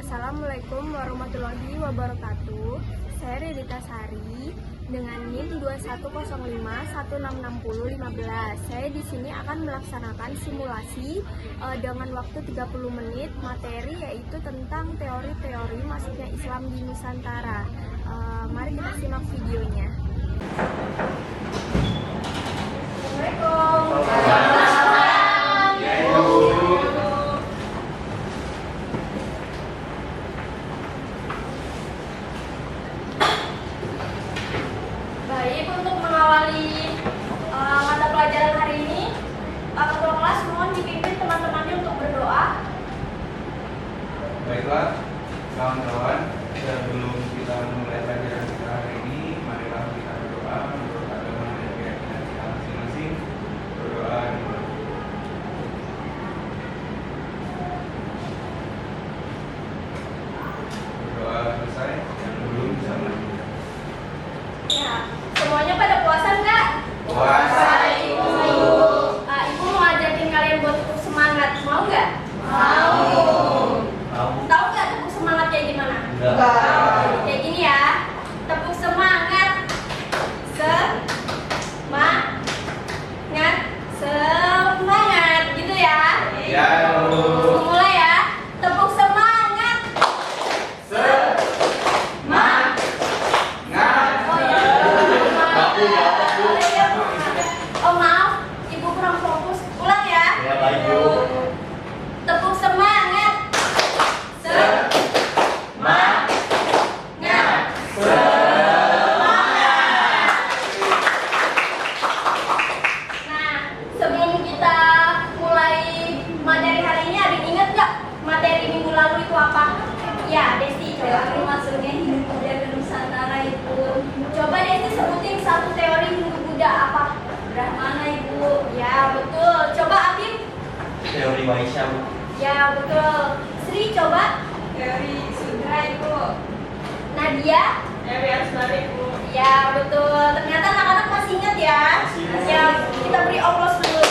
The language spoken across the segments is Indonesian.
Assalamualaikum warahmatullahi wabarakatuh. Saya Ridita Sari dengan NIM 2105166015. Saya di sini akan melaksanakan simulasi dengan waktu 30 menit materi yaitu tentang teori-teori masuknya Islam di Nusantara. Mari kita simak videonya. Assalamualaikum. Baik, untuk mengawali mata pelajaran hari ini, ketua kelas mohon dipimpin teman-temannya untuk berdoa. Baiklah, kawan-kawan, sebelum kita mulai pelajaran kita hari ini, marilah kita berdoa menurut agama dan keyakinan kita masing-masing. Berdoa dimulai. Berdoa selesai, yang belum bisa melanjutkan. Ya, semuanya pada puasa nggak? Puasa, Ibu. Ibu mau ajakin kalian buat tetap semangat, mau nggak? Mau. Tahu nggak tepuk semangat kayak gimana? Enggak. Kayak gini ya, tepuk semangat, semangat, gitu ya. Ya, Bu. Mulai ya, tepuk semangat. Semangat. Oh iya. Oh maaf, ibu kurang fokus. Ulang ya. Ya, baik, Bu. Tepuk semangat. Semangat. Nah, sebelum kita mulai materi hari ini, ada yang ingat nggak materi minggu lalu itu apa? Ya, Desti, coba masuknya Hindu Buddha ke Nusantara itu. Coba Desti sebutin satu teori Hindu Buddha apa? Brahmana Ibu. Ya, betul. Coba Afif. Teori Waisya, Bu. Ya, betul. Sri, coba. Teori Sudra Ibu. Nadia. Teori Asmara Ibu. Ya, betul. Ternyata anak-anak masih ingat ya. Masih. Ya, kita beri aplaus dulu.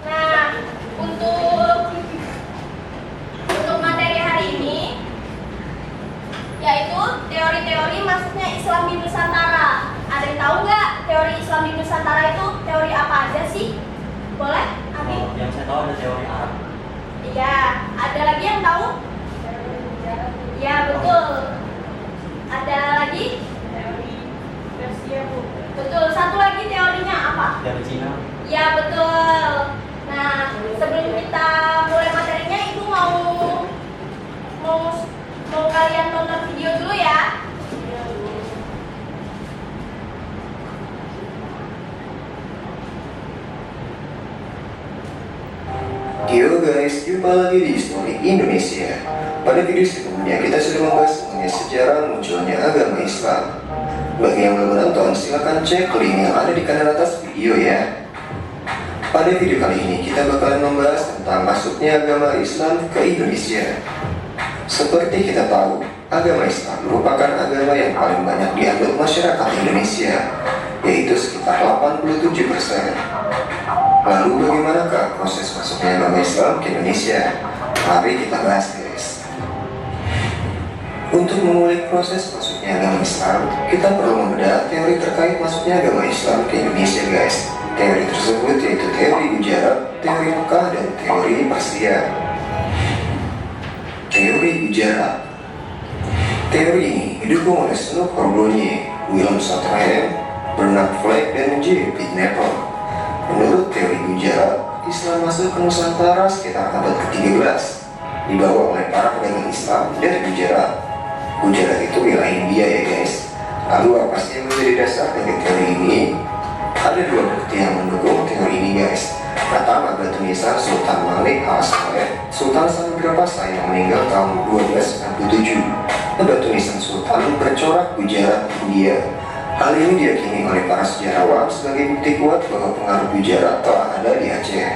Nah, untuk materi hari ini yaitu teori-teori masuknya Islam di Nusantara. Ada yang tahu nggak teori Islam di Nusantara itu teori apa aja sih? Boleh, Abi? Yang saya tahu ada teori Arab. Iya. Ada lagi yang tahu? Ya, betul. Ada lagi? Teori Persia Bu. Betul. Satu lagi teorinya apa? Dari Cina. Ya, betul. Nah, sebelum kita mulai materinya, Ibu mau kalian nonton video dulu ya. Yo guys, jumpa lagi di Histori Indonesia. Pada video sebelumnya kita sudah membahas mengenai sejarah munculnya agama Islam. Bagi yang belum menonton, silahkan cek link yang ada di kanan atas video ya. Pada video kali ini kita bakalan membahas tentang masuknya agama Islam ke Indonesia. Seperti kita tahu, agama Islam merupakan agama yang paling banyak dianut masyarakat Indonesia, yaitu sekitar 87%. Lalu bagaimanakah proses masuknya agama Islam ke Indonesia? Mari kita bahas guys. Untuk memulai proses masuknya agama Islam, kita perlu membedah teori terkait masuknya agama Islam ke Indonesia guys. Teori tersebut yaitu teori Gujarat, teori Mekah, dan teori Persia. Teori Gujarat. Teori ini didukung oleh Snoop Cordonier, William Sutherland, Bernard Fleck, dan J. Pitnapper. Menurut teori Gujarat, Islam masuk ke Nusantara sekitar abad ke-13, dibawa oleh para pedagang Islam dari Gujarat. Gujarat itu wilayah India ya guys. Lalu apa sih yang menjadi dasar dari teori ini? Ada dua bukti yang mendukung teori ini guys. Pertama, batu nisan Sultan Malik al-Saleh, Sultan Samudra yang meninggal tahun 1297. Batu nisan Sultan bercorak Gujarat, India. Hal ini diyakini oleh para sejarawan sebagai bukti kuat bahwa pengaruh Gujarat telah ada di Aceh.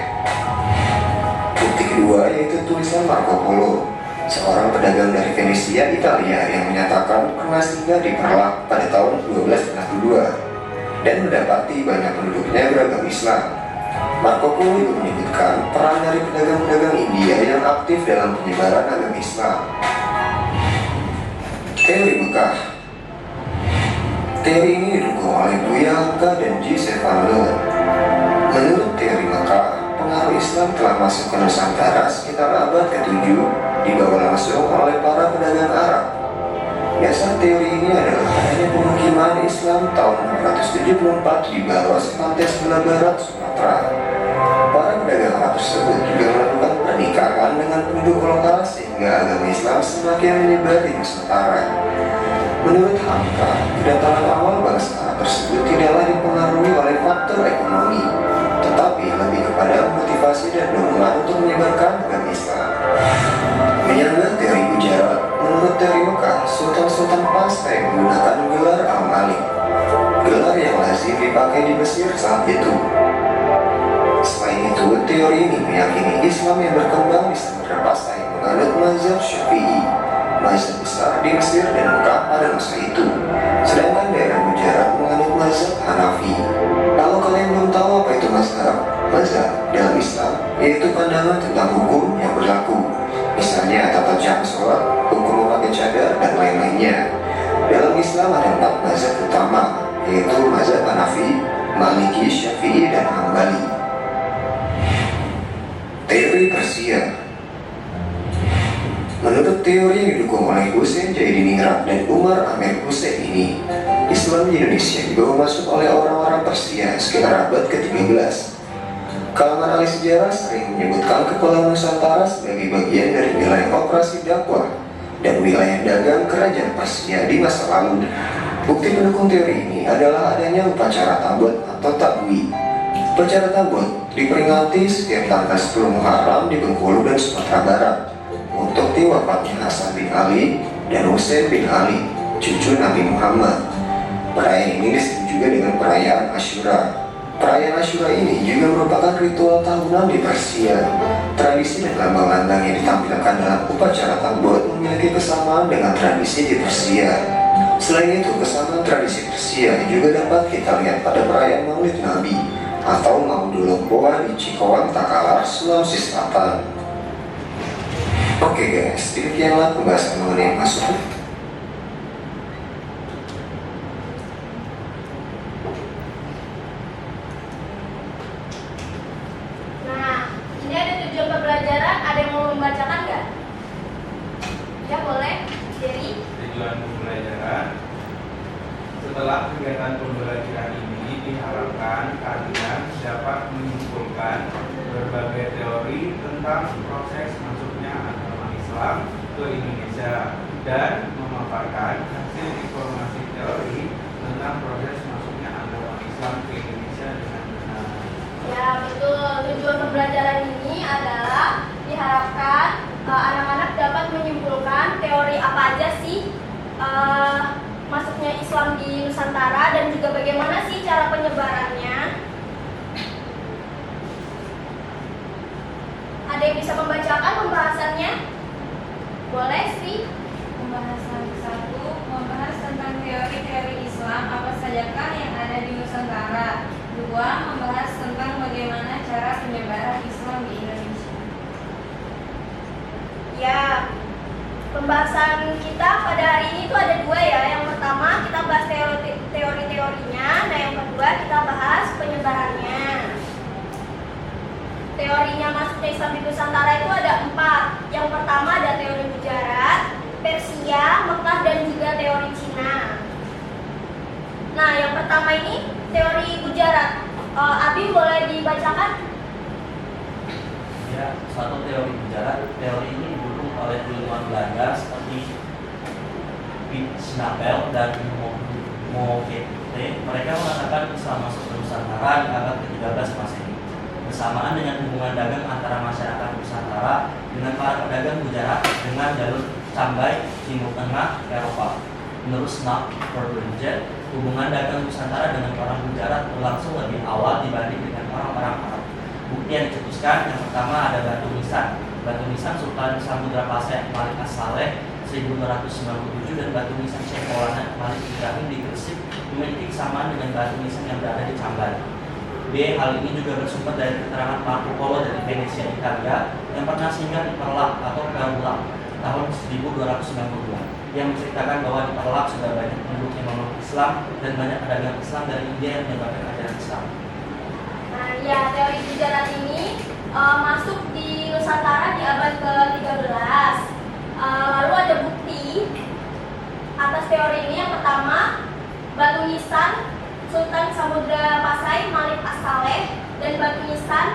Bukti kedua yaitu tulisan Marco Polo, seorang pedagang dari Venesia, Italia yang menyatakan pernah singgah di Perlak pada tahun 1262 dan mendapati banyak penduduknya beragama Islam. Marco Polo juga menyebutkan peran dari pedagang-pedagang India yang aktif dalam penyebaran agama Islam. Teori Mekah. Teori ini didukung oleh Buya Hamka dan G. Stefano. Menurut teori Mekah, pengaruh Islam telah masuk ke Nusantara sekitar abad ke-7, dibawa langsung oleh para pedagang Arab. Dasar teori ini adalah adanya pemukiman Islam tahun 674 di Baros, pantai sebelah barat Sumatera. Para pedagang Arab tersebut juga melakukan pernikahan dengan penduduk lokal sehingga agama Islam semakin menyebar di Nusantara. Menurut Hamka, kedatangan awal bangsa Arab tersebut tidaklah dipengaruhi oleh faktor ekonomi, tetapi lebih kepada motivasi dan dorongan untuk menyebarkan agama Islam. Menyangga teori Gujarat, menurut teori Mekah, Sultan-Sultan Pastai menggunakan gelar Al-Malik, gelar yang lazim dipakai di Mesir saat itu. Selain itu, teori ini meyakini Islam yang berkembang di Samudra Pasai menganut mazhab Syafi'i, mazhab besar di Mesir dan Mekah pada masa itu. Sedangkan daerah Gujarat menganut mazhab Hanafi. Kalau kalian belum tahu apa itu mazhab dalam Islam yaitu pandangan tentang hukum yang berlaku. Misalnya tata cara sholat, hukum memakai cadar, dan lain-lainnya. Dalam Islam ada 4 mazhab utama, yaitu mazhab Hanafi, Maliki, Syafi'i, dan Hambali. Teori Persia. Menurut teori yang didukung oleh Hussein Jaidiningrat dan Umar Amir Hussein ini, Islam di Indonesia dibawa masuk oleh orang-orang Persia sekitar abad ke-13. Kalangan ahli sejarah sering menyebutkan kepulauan Nusantara sebagai bagian dari wilayah operasi dakwah dan wilayah dagang kerajaan Persia di masa lalu. Bukti pendukung teori ini adalah adanya upacara tabut atau tabui. Upacara tabut diperingati setiap tanggal 10 Muharram di Bengkulu dan Sumatera Barat untuk wafatnya Hasan bin Ali dan Husain bin Ali, cucu Nabi Muhammad. Perayaan ini disebut juga dengan perayaan Asyura. Perayaan Asyura ini juga merupakan ritual tahunan di Persia. Tradisi dan lambang-lambang yang ditampilkan dalam upacara tabut memiliki kesamaan dengan tradisi di Persia. Selain itu, kesamaan tradisi Persia juga dapat kita lihat pada perayaan Maulid Nabi atau Maulud Lokowa di Cikowang, Takalar, Sulawesi Selatan. Oke guys, demikianlah pembahasan mengenai masuk. Pembelajaran, ada yang mau membacakan nggak? Ya boleh, Jerry. Tujuan pembelajaran. Setelah kegiatan pembelajaran ini diharapkan kalian dapat menyimpulkan berbagai teori tentang proses masuknya agama Islam ke Indonesia dan memaparkan hasil informasi teori tentang proses masuknya agama Islam ke Indonesia dengan benar. Ya betul, tujuan pembelajaran ini adalah diharapkan anak-anak dapat menyimpulkan teori apa aja sih masuknya Islam di Nusantara dan juga bagaimana sih cara penyebarannya. Ada yang bisa membacakan pembahasannya? Boleh sih. Pembahasan 1 membahas tentang teori-teori Islam apa sajakah yang ada di Nusantara. 2 membahas tentang bagaimana cara penyebaran Islam di Indonesia. Ya, pembahasan kita pada hari ini itu ada 2 ya. Yang pertama kita bahas teori-teorinya, nah yang kedua kita bahas penyebarannya. Teorinya masuknya Islam di Nusantara itu ada 4. Yang pertama ada teori Gujarat, Persia, Mekah, dan juga teori Cina. Nah, yang pertama ini teori Gujarat. Abi boleh dibacakan? Ya, satu teori Gujarat. Teori ini didukung oleh ilmuwan Belanda seperti Piet Snapel dan Mokete. Mereka mengatakan Islam masuk ke Nusantara di abad ke-13 Masehi, bersamaan dengan hubungan dagang antara masyarakat Nusantara dengan para pedagang Gujarat dengan jalur Cambai, Timur Tengah, Eropa. Menurut Snap Perbridget, hubungan dagang Nusantara dengan orang Gujarat berlangsung lebih awal dibanding dengan orang-orang Arab. Bukti yang dicetuskan, yang pertama ada batu nisan. Batu nisan Sultan Samudra Pasai Malik As-Saleh 1297 dan batu nisan Syekh Maulana Malik Ibrahim di Gresik memiliki kesamaan dengan batu nisan yang berada di Cambai. B. Hal ini juga bersumber dari keterangan Marco Polo dari Venesia, Italia yang pernah singgah di Perlak atau Perlak tahun 1292 yang menceritakan bahwa di Perlak sudah banyak penduduk yang memeluk Islam dan banyak pedagang Islam dari India yang menyebarkan ajaran Islam. Nah, ya, teori Gujarat ini masuk di Nusantara di abad ke-13. Lalu ada bukti atas teori ini. Yang pertama, batu nisan Sultan Samudra Pasai Malik As-Saleh dan batu nisan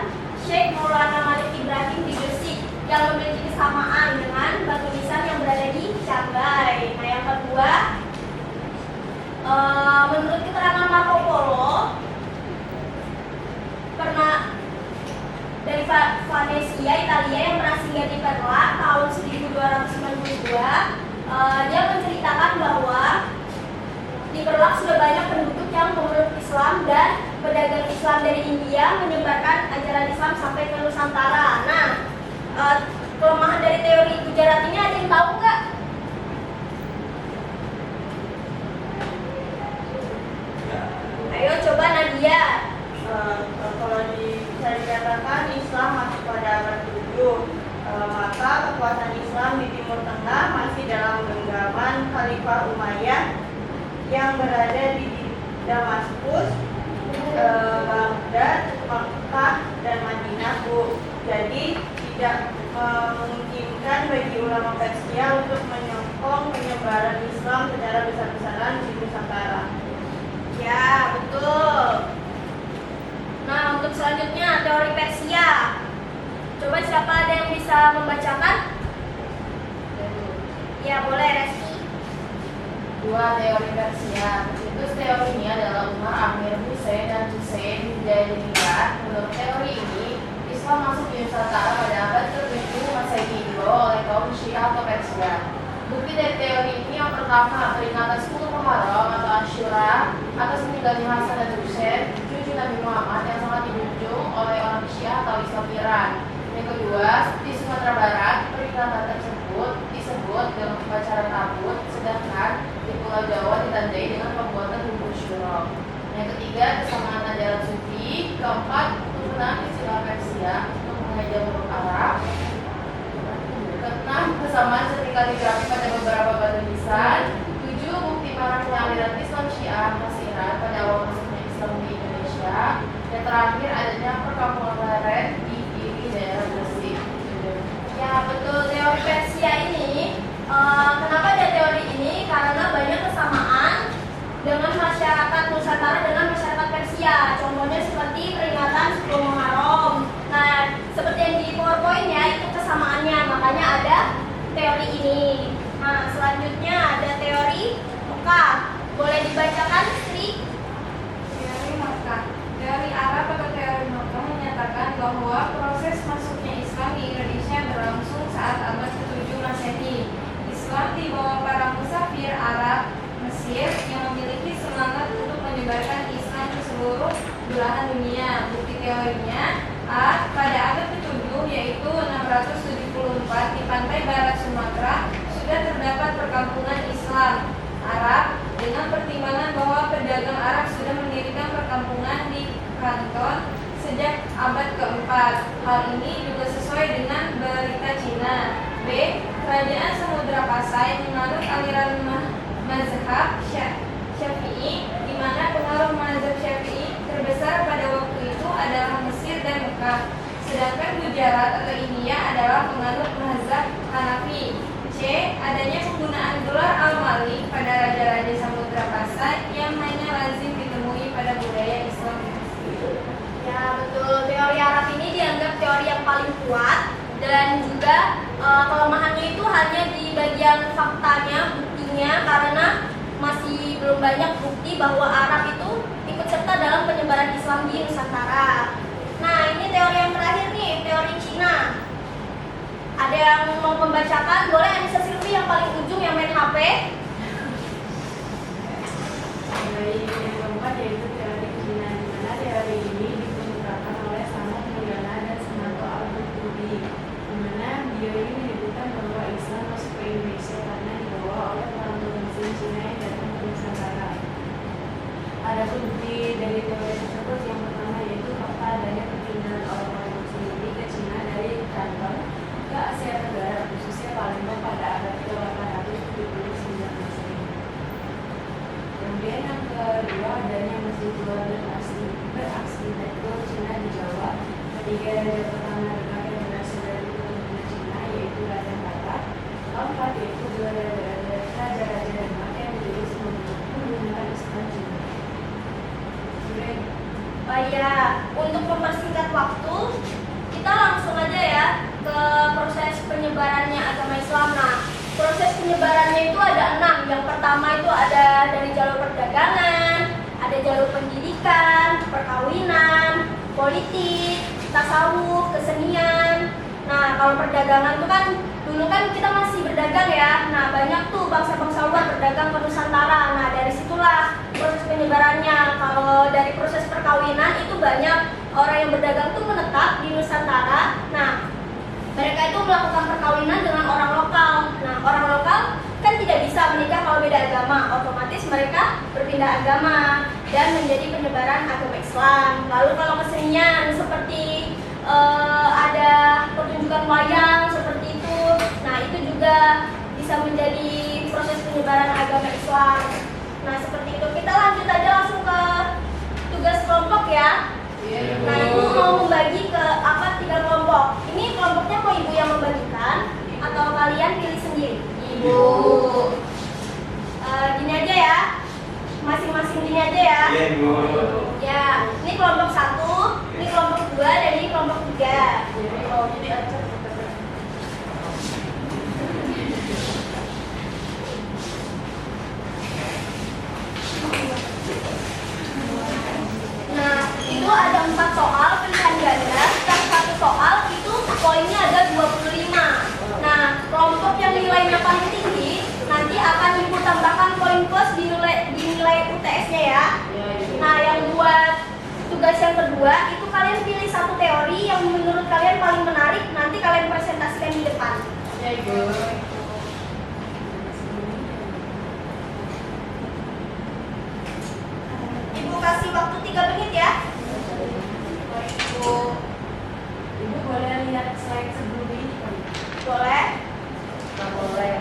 Syekh Maulana Malik Ibrahim di Gresik yang memiliki kesamaan dengan batu nisan yang berada di Canggai. Nah, yang kedua, menurut keterangan Marco Polo, pernah dari Venesia, Italia yang pernah singgah di Perlak tahun 1292, dia menceritakan bahwa di Perlak sudah banyak penduduk yang memeluk Islam dan pedagang Islam dari India menyebarkan ajaran Islam sampai ke Nusantara. Nah, kelemahan dari teori Gujarat ini ada yang tahu nggak? Ayo coba Nadia. Kalau bisa dikatakan Islam masuk pada abad 7, maka kekuasaan Islam di Timur Tengah masih dalam genggaman Khalifah Umayyah yang berada di Damaskus, Baghdad, Makkah, dan Madinah, Bu. Jadi tidak memungkinkan bagi ulama Persia untuk menyokong penyebaran Islam secara besar-besaran di Nusantara. Ya, betul. Nah, untuk selanjutnya teori Persia. Coba siapa ada yang bisa membacakan? Ya, boleh Reski. 2. Teori Persia. Situs teori ini adalah Umar Amir Hussein dan Hussein Hidayat. Menurut teori ini, Islam masuk di Nusantara pada abad ke-7 Masehi dibawa oleh kaum Syiah atau Persia. Bukti dari teori ini yang pertama, peringatan 10 Muharram atau Asyura atas meninggalnya Hasan dan Husain, cucu Nabi Muhammad yang sangat dijunjung oleh orang Syiah atau Islam Iran. Yang kedua, di Sumatera Barat, peringatan tersebut disebut dengan upacara tabut, sedangkan di Pulau Jawa ditandai dengan pembuatan bubur syurok. Yang ketiga, kesamaan ajaran sufi. Keempat, penggunaan istilah Persia untuk mengajar huruf Arab. Keenam, kesamaan seperti kaligrafi pada beberapa batu nisan. 7, bukti maraknya aliran Islam Syiah khas Iran pada awal masuknya Islam di Indonesia. Dan terakhir, adanya perkampungan leren di kiri daerah Gresik. Ya, betul. Teori Persia ini, kenapa ada teori ini? Karena banyak kesamaan dengan masyarakat Nusantara dengan masyarakat Persia. Contohnya seperti peringatan 10 Muharram. Nah, seperti yang di PowerPoint ya, itu kesamaannya. Makanya ada teori ini. Nah, selanjutnya ada teori Mekah. Boleh dibacakan, Sri? Teori Makkah. Teori Arab atau teori Makkah menyatakan bahwa proses masuknya Islam di Indonesia berlangsung saat abad ke-7 Masehi. Islam dibawa para musafir Arab Mesir yang memiliki semangat untuk menyebarkan Islam ke seluruh belahan dunia. Bukti teorinya, pada abad ke-7 yaitu 674 di pantai barat Sumatera sudah terdapat perkampungan Islam Arab dengan pertimbangan bahwa pedagang Arab sudah mendirikan perkampungan di Kanton sejak abad ke-4. Hal ini juga sesuai dengan berita Cina. B. Kerajaan Samudra Pasai menganut aliran mazhab Syafi'i, di mana pengaruh mazhab Syafi'i terbesar pada waktu itu adalah Mesir dan Mekah. Sedangkan Gujarat atau India adalah penganut mazhab Hanafi. C. Adanya penggunaan gelar al-Malik pada raja-raja Samudra Pasai yang hanya lazim ditemui pada budaya Islam. Ya, betul. Teori Arab ini dianggap teori yang paling kuat dan juga kelemahannya itu hanya di bagian faktanya, buktinya, karena masih belum banyak bukti bahwa Arab itu ikut serta dalam penyebaran Islam di Nusantara. Nah, ini teori yang terakhir nih, teori Cina. Ada yang mau membacakan? Boleh Anissa Silvi yang paling ujung yang main HP. Teori yang keempat yaitu teori Cina, di mana teori ini dikemukakan oleh Samuel Mulana dan Sumanto Al-Qurtubi, di mana beliau ini menyebutkan bahwa Islam masuk ke Indonesia karena dibawa oleh para muslim Cina yang datang ke Nusantara. Ada bukti dari teori tersebut. Yang pertama yaitu Tiga raja pertama adalah yang berasal dari keturunan Cina, yaitu Raja Batak. Keempat yaitu dua raja-raja Denmark yang menjadi menggunakan Islam Cina. Ya, untuk mempersingkat waktu, kita langsung aja ya ke proses penyebarannya agama Islam. Nah, proses penyebarannya itu ada 6. Yang pertama itu ada dari jalur perdagangan, ada jalur pendidikan, perkawinan, politik, tasawuf, kesenian. Nah, kalau perdagangan itu kan dulu kan kita masih berdagang ya. Nah, banyak tuh bangsa-bangsa luar berdagang ke Nusantara. Nah, dari situlah proses penyebarannya. Kalau dari proses perkawinan itu banyak orang yang berdagang tuh menetap di Nusantara. Nah, mereka itu melakukan perkawinan dengan orang lokal. Nah, orang lokal kan tidak bisa menikah kalau beda agama. Otomatis mereka berpindah agama dan menjadi penyebaran agama Islam. Lalu kalau kesenian seperti ada pertunjukan wayang seperti itu. Nah, itu juga bisa menjadi proses penyebaran agama Islam. Nah, seperti itu. Kita lanjut aja langsung ke tugas kelompok ya. Nah, ibu mau membagi ke 3 kelompok. Ini kelompoknya mau ibu yang membagikan atau kalian pilih sendiri? Ibu. Gini aja ya. Masing-masing gini aja ya. Iya, Ibu. Ya, ini kelompok 1, ini kelompok 2, dan ini kelompok 3. Jadi mau jadi acak kita. Nah, itu ada 4 soal pilihan ganda. Setiap satu soal itu poinnya ada 25. Nah, kelompok yang nilainya paling tinggi nanti akan ibu tambahkan poin plus di nilai UTS-nya ya. Nah, yang buat tugas yang kedua itu kalian pilih satu teori yang menurut kalian paling menarik, nanti kalian presentasikan di depan. Ya, Ibu. Ibu kasih waktu 3 menit ya. Ibu boleh lihat slide sebelum ini kan? Boleh? Nggak boleh.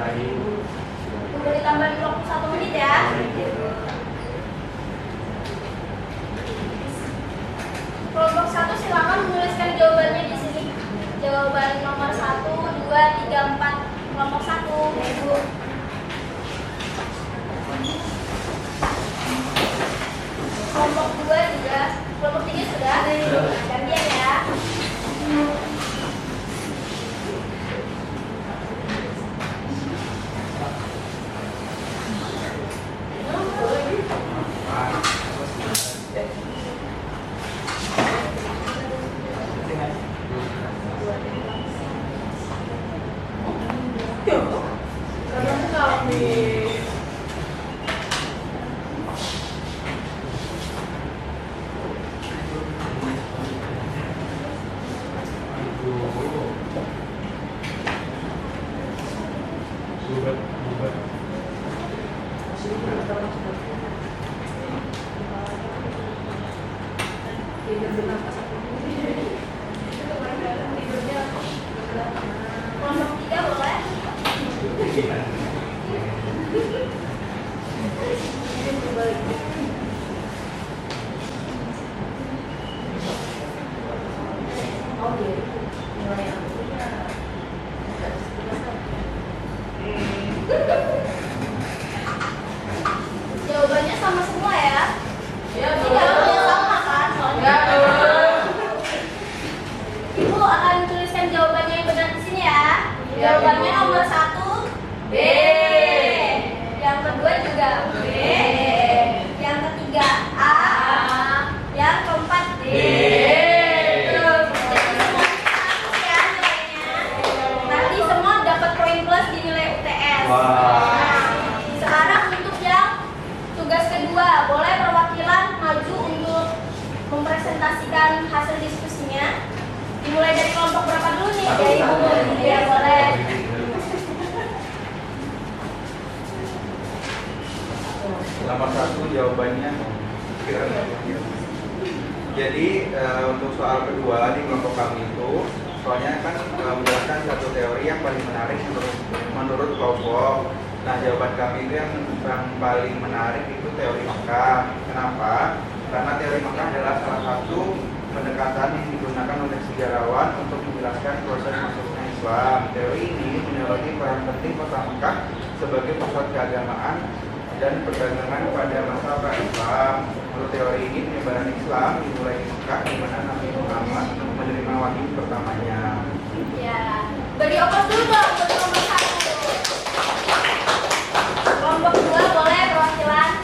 Tunggu ditambah 21 menit ya. Kelompok 1 silakan menuliskan jawabannya di sini. Jawaban nomor 1, 2, 3, 4. Kelompok 1, Ibu. Kelompok 2 juga. Kelompok 3 sudah. Gantian ya. Kelompok 3 boleh? Jawabannya sama semua ya? Ini jawabannya sama kan? Soalnya Ibu akan tuliskan jawabannya yang benar di sini ya. Jawabannya nomor 1 B. Yang kedua juga B. Yang ketiga A. Yang keempat D. Terus jadi semuanya bagus ya nilainya. Nanti semua dapat poin plus di nilai UTS. Nah, sekarang untuk yang tugas kedua, boleh perwakilan maju untuk mempresentasikan hasil diskusinya. Dimulai dari kelompok berapa dulu nih? Dari Ibu. Ya boleh. Nomor 1 jawabannya jadi untuk soal kedua di kelompok kami itu soalnya kan menjelaskan satu teori yang paling menarik menurut kelompok. Nah, jawaban kami itu yang paling menarik itu teori Makkah. Kenapa? Karena teori Makkah adalah salah satu pendekatan yang digunakan oleh sejarawan untuk menjelaskan proses masuknya Islam. Teori ini menyoroti peran penting kota Makkah sebagai pusat keagamaan dan perdagangan pada masa pra-Islam. Menurut teori ini, penyebaran Islam dimulai di Makkah, di mana Nabi Muhammad menerima wahyu pertamanya. Ya, beri opas dulu dong untuk kelompok 1. Kelompok 2 boleh perwakilan.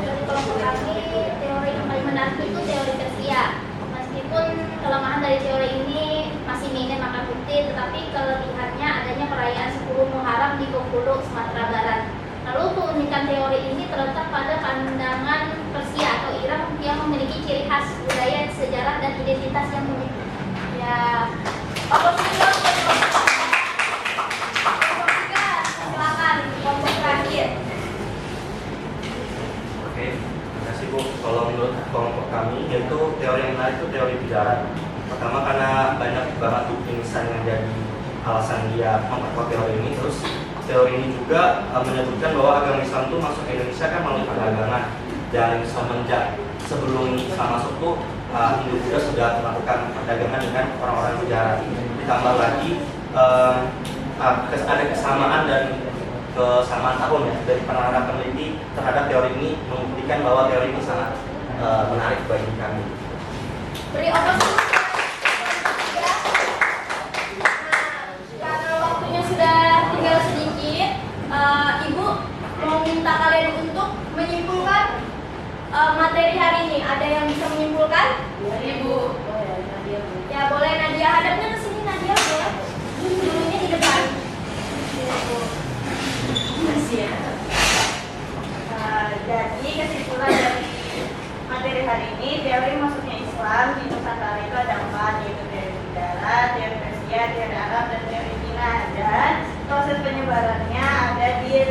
Dari kelompok kami, teori yang paling menarik itu teori tersia. Meskipun kelemahan dari teori ini masih minim akan bukti, tetapi kelebihannya adanya perayaan 10 Muharram di Bengkulu, Sumatera Barat. Lalu keunikan teori ini terletak pada pandangan Persia atau Iran yang memiliki ciri khas budaya, sejarah, dan identitas yang unik. Ya, kelompok 3, silakan kelompok terakhir. Oke, terima kasih Bu. Kalau menurut kelompok kami, yaitu teori yang menarik itu teori bijarat. Pertama karena banyak banget bukti misalnya yang jadi alasan dia memperkuat teori ini. Terus teori ini juga menyebutkan bahwa agama Islam itu masuk ke Indonesia kan melalui perdagangan. Dan semenjak sebelum Islam masuk tuh Hindu Buddha sudah melakukan perdagangan dengan orang-orang bijarat. Ditambah lagi ada kesamaan dan kesamaan tahun ya dari para peneliti terhadap teori ini membuktikan bahwa teori ini sangat menarik bagi kami. Beri opas dulu. Karena waktunya sudah tinggal sedikit, Ibu mau minta kalian untuk menyimpulkan materi hari ini. Ada yang bisa menyimpulkan? Ibu. Ya boleh Nadia, hadapnya ke sini Nadia boleh. Dulunya di depan. Jadi kesimpulan dari materi hari ini, teori masuknya Islam di Nusantara itu ada 4, yaitu teori bijarat, teori Persia, teori Arab, dan teori Cina. Dan proses penyebarannya ada dari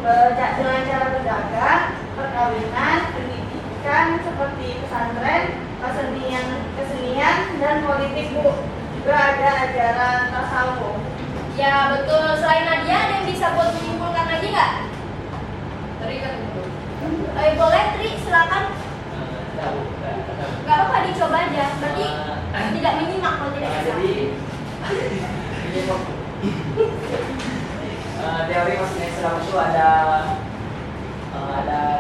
dengan cara berdagang, perkawinan, pendidikan seperti pesantren, kesenian dan ajaran politik, Bu. Juga ada ajaran tasawuf. Ya betul. Selain Nadia, ada yang bisa buat menyimpulkan lagi nggak? Terikat dulu. Boleh, Tri, silakan. Gak apa-apa, dicoba aja. Berarti tidak menyimak kalau tidak bisa. Jadi teori masuknya Islam itu ada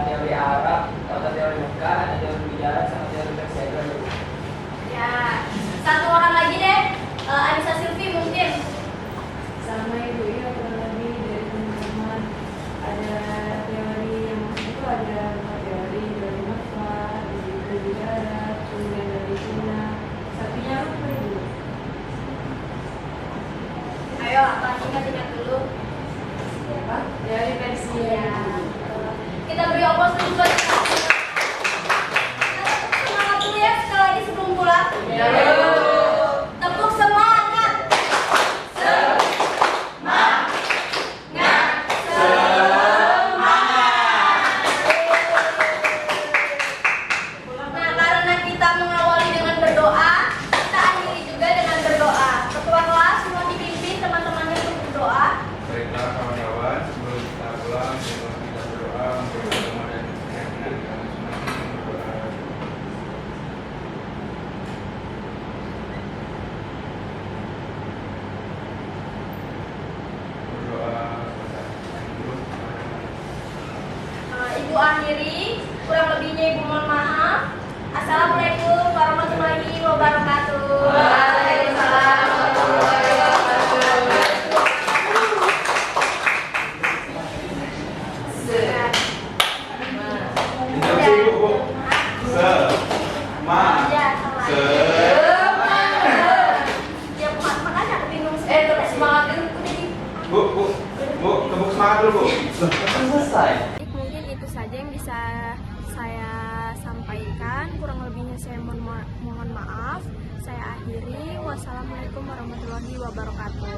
teori Arab, ada teori Mekah, ada teori Bidarat, sama teori Persia itu aja. Ya, satu orang lagi deh. Anissa Silvi mungkin. Sama Ibu, ya kurang lebih dari teman-teman ada teori yang masuk itu ada teori dari Mekah, dari Bidarat, kemudian dari Cina. Satunya apa Ibu? Ayo, apa ingat dulu. Apa? Teori Persia. Kita beri opos dulu buat kita. Semangat dulu ya sekali lagi sebelum pulang. Tepuk semangat. Nah, karena kita mengawali dengan berdoa, kita akhiri juga dengan berdoa. Ketua kelas mau dipimpin teman-temannya untuk berdoa. Baiklah kawan-kawan, sebelum kita pulang, sebelum kita berdoa untuk agama dan keyakinan kami masing-masing berdoa. Berdoa Ibu akhiri, kurang lebihnya Ibu mohon maaf. Assalamualaikum warahmatullahi wabarakatuh. Waalaikumsalam warahmatullahi wabarakatuh. Instruksi Bu. Ya, sama aja. Ya, makanya aku bingung. Semangat dulu. Udah di. Bu, tepuk semangat dulu Bu. Selesai. Mungkin itu saja yang bisa saya sampaikan. Kurang lebihnya saya mohon maaf. Saya akhiri. Wassalamualaikum warahmatullahi wabarakatuh.